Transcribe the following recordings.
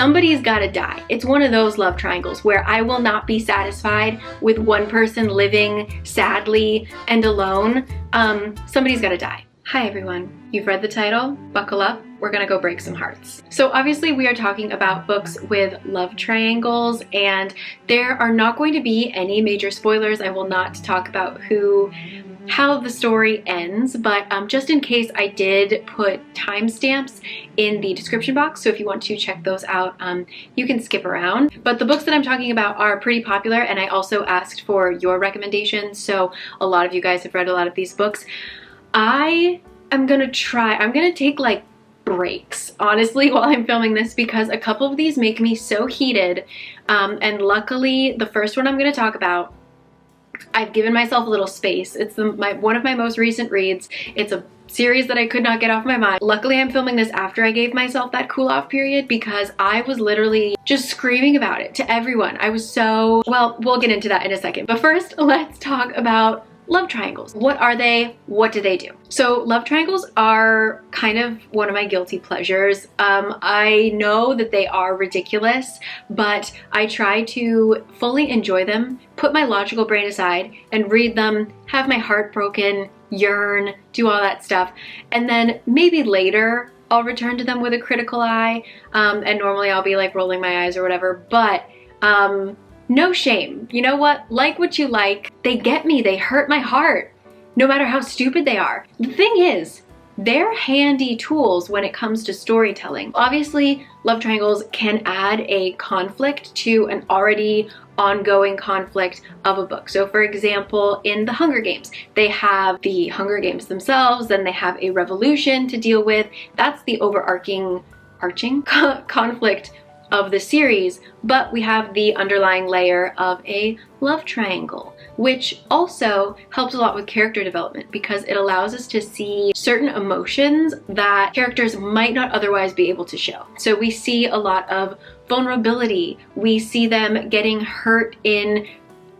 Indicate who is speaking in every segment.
Speaker 1: somebody's gotta die. It's one of those love triangles where I will not be satisfied with one person living sadly and alone. Somebody's gotta die. Hi everyone, you've read the title, buckle up, we're gonna go break some hearts. So obviously we are talking about books with love triangles, and there are not going to be any major spoilers. I will not talk about how the story ends, but just in case, I did put timestamps in the description box, so if you want to check those out, you can skip around. But the books that I'm talking about are pretty popular, and I also asked for your recommendations, so a lot of you guys have read a lot of these books. I'm gonna take like breaks, honestly, while I'm filming this, because a couple of these make me so heated, and luckily the first one I'm gonna talk about, I've given myself a little space. It's one of my most recent reads. It's a series that I could not get off my mind. Luckily, I'm filming this after I gave myself that cool off period, because I was literally just screaming about it to everyone. I was so, well, we'll get into that in a second. But first, let's talk about love triangles. What are they? What do they do? So love triangles are kind of one of my guilty pleasures. I know that they are ridiculous, but I try to fully enjoy them, put my logical brain aside, and read them, have my heart broken, yearn, do all that stuff. And then maybe later I'll return to them with a critical eye, and normally I'll be like rolling my eyes or whatever, but no shame. You know what? Like what you like. They get me. They hurt my heart, no matter how stupid they are. The thing is, they're handy tools when it comes to storytelling. Obviously, love triangles can add a conflict to an already ongoing conflict of a book. So for example, in the Hunger Games, they have the Hunger Games themselves, then they have a revolution to deal with. That's the overarching conflict of the series, but we have the underlying layer of a love triangle, which also helps a lot with character development, because it allows us to see certain emotions that characters might not otherwise be able to show. So we see a lot of vulnerability. We see them getting hurt in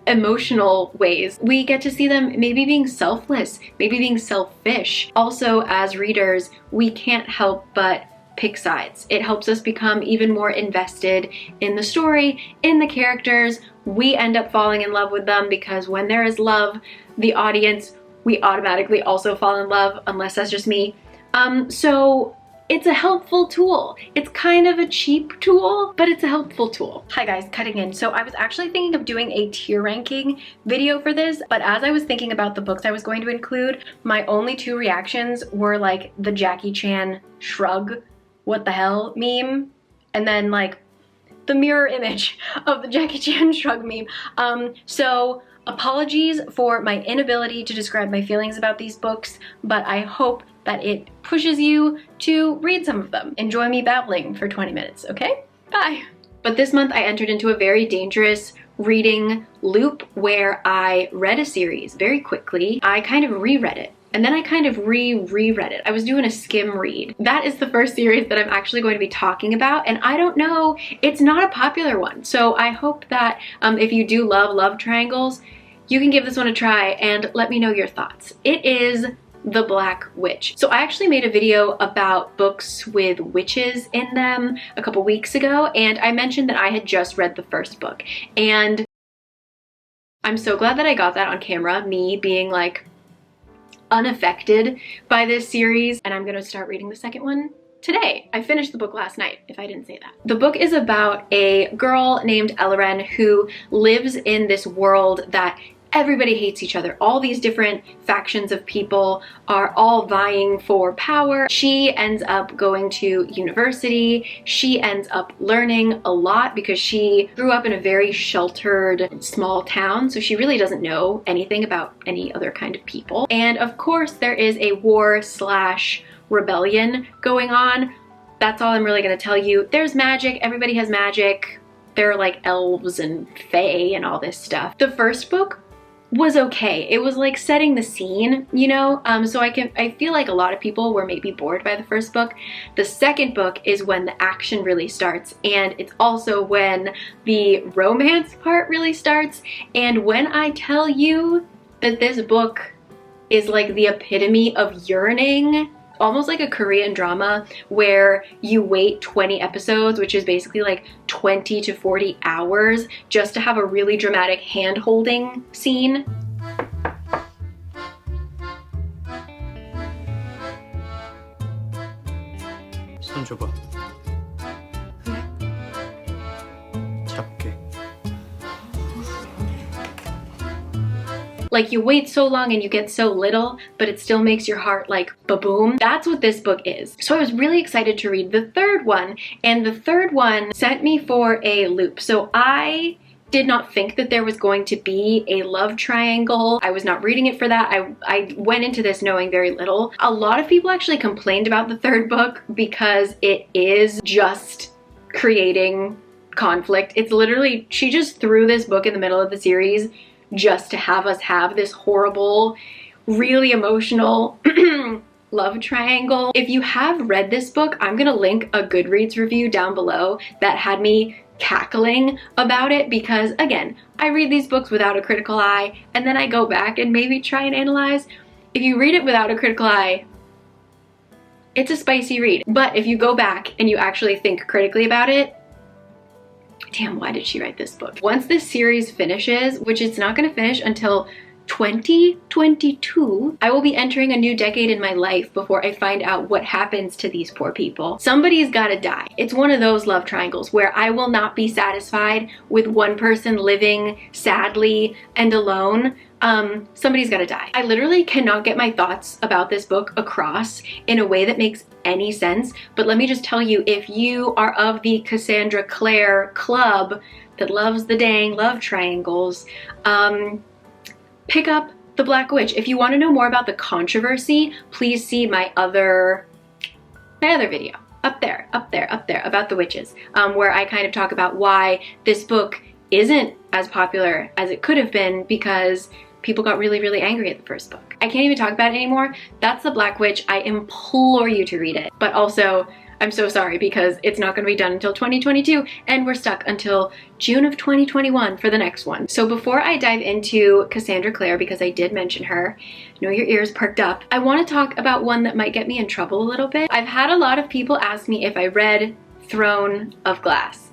Speaker 1: emotional ways. We get to see them maybe being selfless, maybe being selfish. Also, as readers, we can't help but pick sides. It helps us become even more invested in the story, in the characters. We end up falling in love with them, because when there is love, the audience, we automatically also fall in love, unless that's just me. So it's a helpful tool. It's kind of a cheap tool, but it's a helpful tool. Hi guys, cutting in. So I was actually thinking of doing a tier ranking video for this, but as I was thinking about the books I was going to include, my only two reactions were like the Jackie Chan shrug, what the hell meme, and then like the mirror image of the Jackie Chan shrug meme. So apologies for my inability to describe my feelings about these books, but I hope that it pushes you to read some of them. Enjoy me babbling for 20 minutes, okay? Bye. But this month I entered into a very dangerous reading loop where I read a series very quickly. I kind of reread it, and then I kind of reread it. I was doing a skim read. That is the first series that I'm actually going to be talking about, and I don't know, it's not a popular one. So I hope that if you do love triangles, you can give this one a try and let me know your thoughts. It is The Black Witch. So I actually made a video about books with witches in them a couple weeks ago, and I mentioned that I had just read the first book. And I'm so glad that I got that on camera, me being like unaffected by this series, and I'm gonna start reading the second one today. I finished the book last night, if I didn't say that. The book is about a girl named Elren who lives in this world that everybody hates each other. All these different factions of people are all vying for power. She ends up going to university. She ends up learning a lot because she grew up in a very sheltered small town, so she really doesn't know anything about any other kind of people. And of course there is a war slash rebellion going on. That's all I'm really gonna tell you. There's magic, everybody has magic. There are like elves and fae and all this stuff. The first book was okay. It was like setting the scene, you know? So I feel like a lot of people were maybe bored by the first book. The second book is when the action really starts, and it's also when the romance part really starts. And when I tell you that this book is like the epitome of yearning, almost like a Korean drama where you wait 20 episodes, which is basically like 20 to 40 hours just to have a really dramatic hand-holding scene.
Speaker 2: 손 줘봐. 잡게.
Speaker 1: Like you wait so long and you get so little, but it still makes your heart like ba-boom. That's what this book is. So I was really excited to read the third one, and the third one sent me for a loop. So I did not think that there was going to be a love triangle. I was not reading it for that. I went into this knowing very little. A lot of people actually complained about the third book because it is just creating conflict. It's literally, she just threw this book in the middle of the series just to have us have this horrible, really emotional love triangle. If you have read this book, I'm gonna link a Goodreads review down below that had me cackling about it, because again, I read these books without a critical eye and then I go back and maybe try and analyze. If you read it without a critical eye, it's a spicy read. But if you go back and you actually think critically about it, damn, why did she write this book? Once this series finishes, which it's not gonna finish until 2022, I will be entering a new decade in my life before I find out what happens to these poor people. Somebody's gotta die. It's one of those love triangles where I will not be satisfied with one person living sadly and alone. Somebody's gotta die. I literally cannot get my thoughts about this book across in a way that makes any sense, but let me just tell you, if you are of the Cassandra Clare club that loves the dang love triangles, pick up The Black Witch. If you want to know more about the controversy, please see my other video up there about the witches, where I kind of talk about why this book isn't as popular as it could have been because people got really, really angry at the first book. I can't even talk about it anymore. That's The Black Witch. I implore you to read it. But also, I'm so sorry because it's not going to be done until 2022 and we're stuck until June of 2021 for the next one. So before I dive into Cassandra Clare, because I did mention her, I know your ears perked up, I want to talk about one that might get me in trouble a little bit. I've had a lot of people ask me if I read Throne of Glass.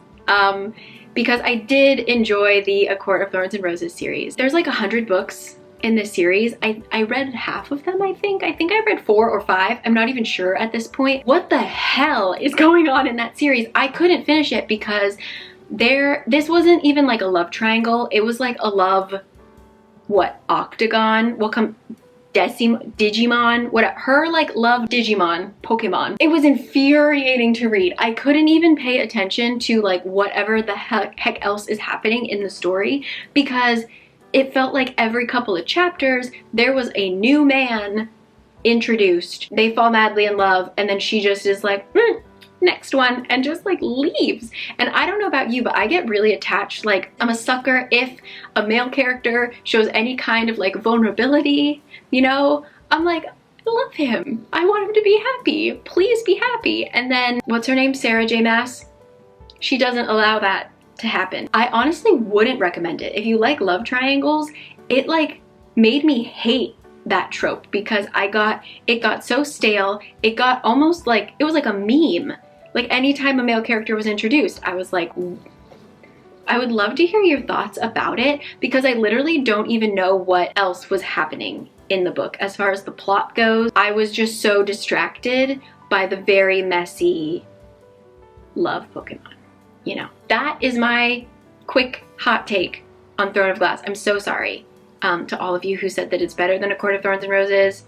Speaker 1: Because I did enjoy the A Court of Thorns and Roses series. There's like 100 books in this series. I read half of them, I think. I think I read 4 or 5. I'm not even sure at this point. What the hell is going on in that series? I couldn't finish it because this wasn't even like a love triangle. It was like a love, octagon? Digimon, her like love Digimon, Pokemon. It was infuriating to read. I couldn't even pay attention to like whatever the heck else is happening in the story because it felt like every couple of chapters there was a new man introduced. They fall madly in love and then she just is like, next one, and just like leaves. And I don't know about you, but I get really attached. Like, I'm a sucker if a male character shows any kind of like vulnerability, you know? I'm like, I love him. I want him to be happy. Please be happy. And then, what's her name? Sarah J. Maas? She doesn't allow that to happen. I honestly wouldn't recommend it. If you like love triangles, it like made me hate that trope because it got so stale. It got almost like, it was like a meme. Like anytime a male character was introduced, I was like, I would love to hear your thoughts about it because I literally don't even know what else was happening in the book as far as the plot goes. I was just so distracted by the very messy love Pokemon, you know. That is my quick hot take on Throne of Glass. I'm so sorry to all of you who said that it's better than A Court of Thorns and Roses.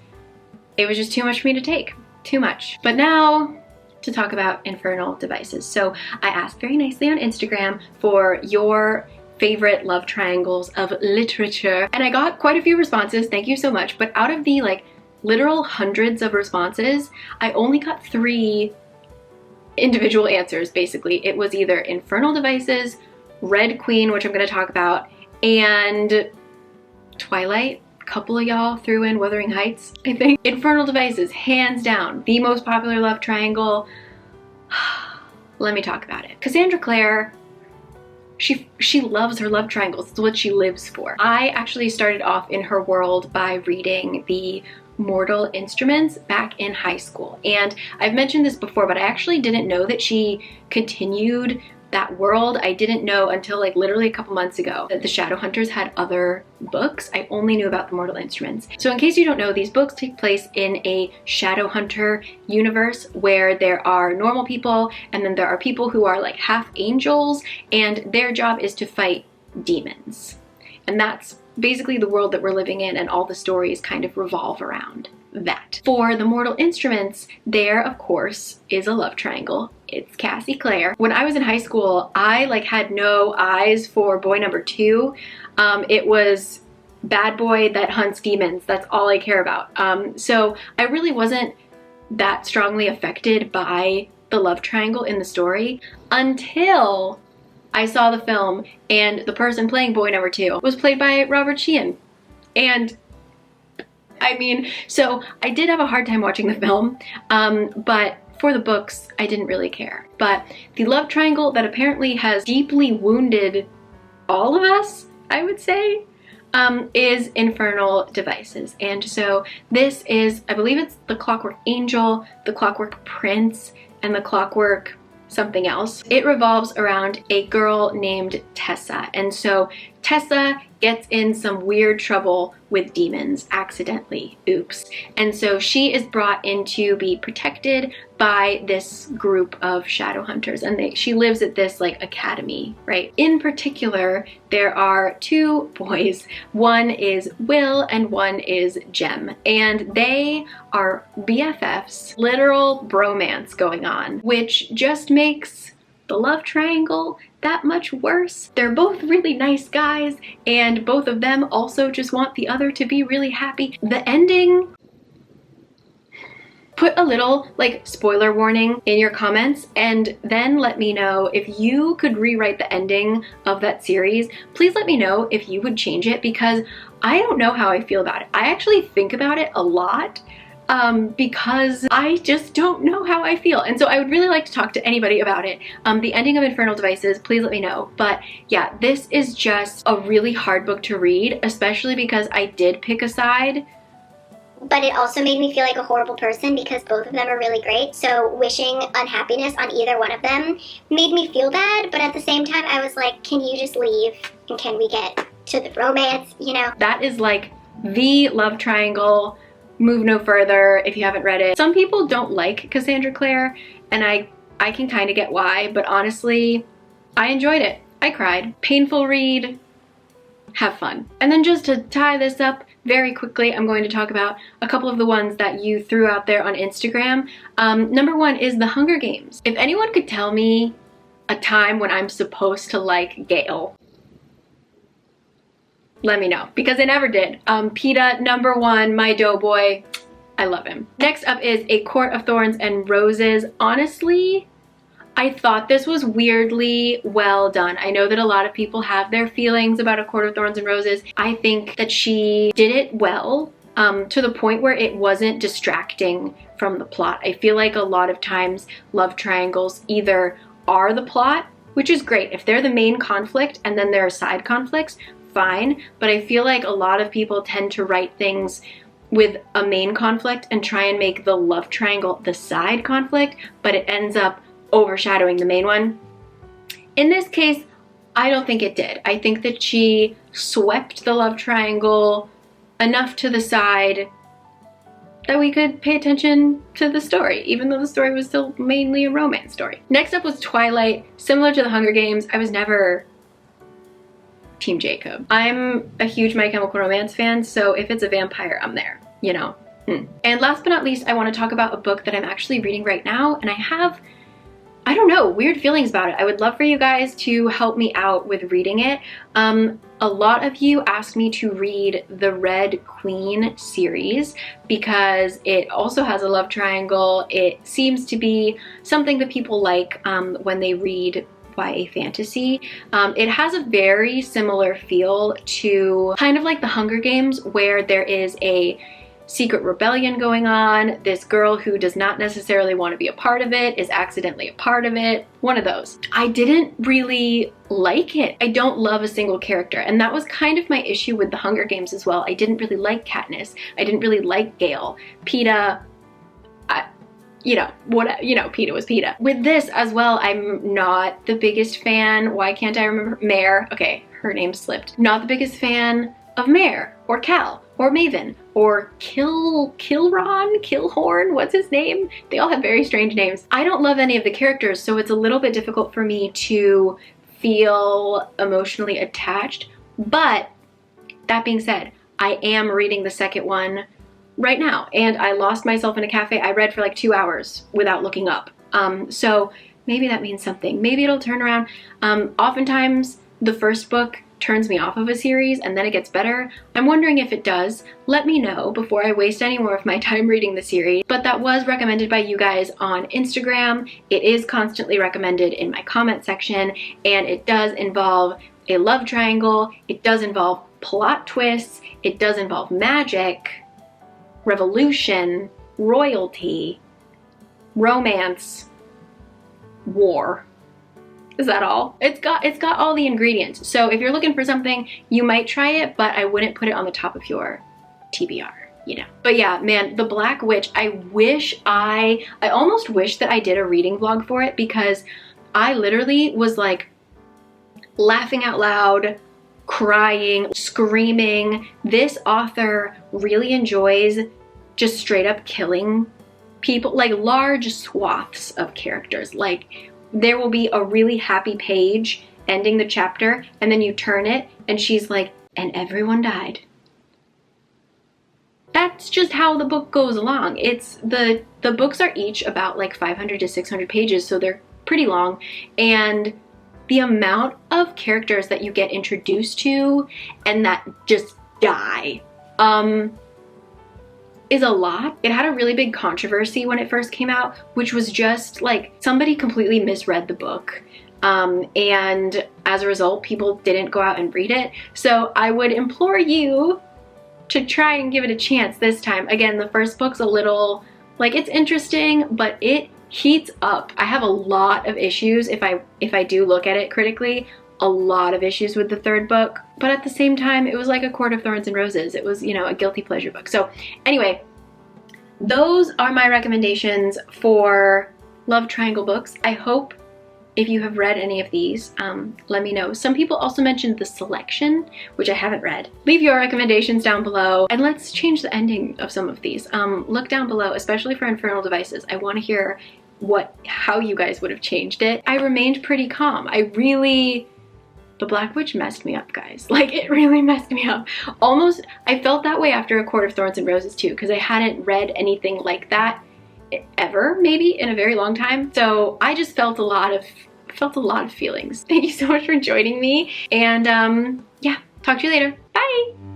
Speaker 1: It was just too much for me to take, too much. But now, to talk about Infernal Devices. So I asked very nicely on Instagram for your favorite love triangles of literature, and I got quite a few responses. Thank you so much. But out of the like literal hundreds of responses, I only got 3 individual answers. Basically, it was either Infernal Devices, Red Queen, which I'm going to talk about, and Twilight. A couple of y'all threw in Wuthering Heights, I think. Infernal Devices, hands down, the most popular love triangle. Let me talk about it. Cassandra Clare, she loves her love triangles. It's what she lives for. I actually started off in her world by reading the Mortal Instruments back in high school. And I've mentioned this before, but I actually didn't know that she continued that world. I didn't know until like literally a couple months ago that the Shadowhunters had other books. I only knew about the Mortal Instruments. So in case you don't know, these books take place in a Shadowhunter universe where there are normal people and then there are people who are like half angels, and their job is to fight demons. And that's basically the world that we're living in, and all the stories kind of revolve around that. For the Mortal Instruments, there of course is a love triangle. It's Cassie Clare. When I was in high school, I like had no eyes for boy number 2. It was bad boy that hunts demons. That's all I care about. So I really wasn't that strongly affected by the love triangle in the story until I saw the film, and the person playing boy number 2 was played by Robert Sheehan. And I mean, so I did have a hard time watching the film, but for the books, I didn't really care. But the love triangle that apparently has deeply wounded all of us, I would say, is Infernal Devices. And so this is, I believe it's the Clockwork Angel, the Clockwork Prince, and the Clockwork something else. It revolves around a girl named Tessa. And so Tessa gets in some weird trouble with demons accidentally. Oops. And so she is brought in to be protected by this group of shadow hunters, and she lives at this like academy, right? In particular, there are 2 boys. One is Will and one is Jem, and they are BFFs, literal bromance going on, which just makes the love triangle that much worse. They're both really nice guys, and both of them also just want the other to be really happy. The ending, put a little like spoiler warning in your comments, and then let me know if you could rewrite the ending of that series. Please let me know if you would change it, because I don't know how I feel about it. I actually think about it a lot, because I just don't know how I feel. And so I would really like to talk to anybody about it. The ending of Infernal Devices, please let me know. But yeah, this is just a really hard book to read, especially because I did pick a side.
Speaker 3: But it also made me feel like a horrible person because both of them are really great. So wishing unhappiness on either one of them made me feel bad. But at the same time, I was like, can you just leave? And can we get to the romance, you know?
Speaker 1: That is like the love triangle. Move no further if you haven't read it. Some people don't like Cassandra Clare, and I can kind of get why, but honestly, I enjoyed it. I cried. Painful read. Have fun. And then just to tie this up very quickly, I'm going to talk about a couple of the ones that you threw out there on Instagram. Number 1 is The Hunger Games. If anyone could tell me a time when I'm supposed to like Gale, let me know, because I never did. PETA, number 1, my doughboy. I love him. Next up is A Court of Thorns and Roses. Honestly, I thought this was weirdly well done. I know that a lot of people have their feelings about A Court of Thorns and Roses. I think that she did it well, to the point where it wasn't distracting from the plot. I feel like a lot of times love triangles either are the plot, which is great. If they're the main conflict and then there are side conflicts, fine, but I feel like a lot of people tend to write things with a main conflict and try and make the love triangle the side conflict, but it ends up overshadowing the main one. In this case, I don't think it did. I think that she swept the love triangle enough to the side that we could pay attention to the story, even though the story was still mainly a romance story. Next up was Twilight. Similar to The Hunger Games, I was never Team Jacob. I'm a huge My Chemical Romance fan, so if it's a vampire, I'm there, you know. And last but not least, I want to talk about a book that I'm actually reading right now, and I have, I don't know, weird feelings about it. I would love for you guys to help me out with reading it. A lot of you asked me to read the Red Queen series because it also has a love triangle. It seems to be something that people like when they read YA fantasy. It has a very similar feel to kind of like The Hunger Games, where there is a secret rebellion going on. This girl who does not necessarily want to be a part of it is accidentally a part of it. One of those. I didn't really like it. I don't love a single character, and that was kind of my issue with the Hunger Games as well. I didn't really like Katniss. I didn't really like Gale. Peeta, Peeta was Peeta. With this as well, I'm not the biggest fan. Why can't I remember? Mare. Okay, her name slipped. Not the biggest fan of Mare or Cal or Maven or Killhorn, what's his name? They all have very strange names. I don't love any of the characters, so it's a little bit difficult for me to feel emotionally attached. But that being said, I am reading the second one right now, and I lost myself in a cafe. I read for like 2 hours without looking up. So maybe that means something. Maybe it'll turn around. Oftentimes the first book turns me off of a series and then it gets better. I'm wondering if it does. Let me know before I waste any more of my time reading the series. But that was recommended by you guys on Instagram. It is constantly recommended in my comment section, and it does involve a love triangle. It does involve plot twists. It does involve magic, revolution, royalty, romance, war. Is that all? It's got all the ingredients. So if you're looking for something, you might try it, but I wouldn't put it on the top of your TBR, you know. But yeah, man, The Black Witch, I almost wish that I did a reading vlog for it, because I literally was like laughing out loud, crying, screaming. This author really enjoys just straight up killing people, like large swaths of characters. Like, there will be a really happy page ending the chapter, and then you turn it and she's like, and everyone died. That's just how the book goes along. It's the books are each about like 500 to 600 pages, so they're pretty long, and the amount of characters that you get introduced to and that just die is a lot. It had a really big controversy when it first came out, which was just like somebody completely misread the book. And as a result, people didn't go out and read it. So I would implore you to try and give it a chance this time. Again, the first book's a little, like, it's interesting, but it heats up. I have a lot of issues if I do look at it critically. A lot of issues with the third book, but at the same time, it was like A Court of Thorns and Roses. It was, you know, a guilty pleasure book. So anyway, those are my recommendations for love triangle books. I hope if you have read any of these, let me know. Some people also mentioned The Selection, which I haven't read. Leave your recommendations down below, and let's change the ending of some of these. Look down below, especially for Infernal Devices. I want to hear how you guys would have changed it. I remained pretty calm. The Black Witch messed me up, guys. Like, it really messed me up. Almost, I felt that way after A Court of Thorns and Roses too, because I hadn't read anything like that ever, maybe, in a very long time. So I just felt a lot of feelings. Thank you so much for joining me, and yeah, talk to you later. Bye!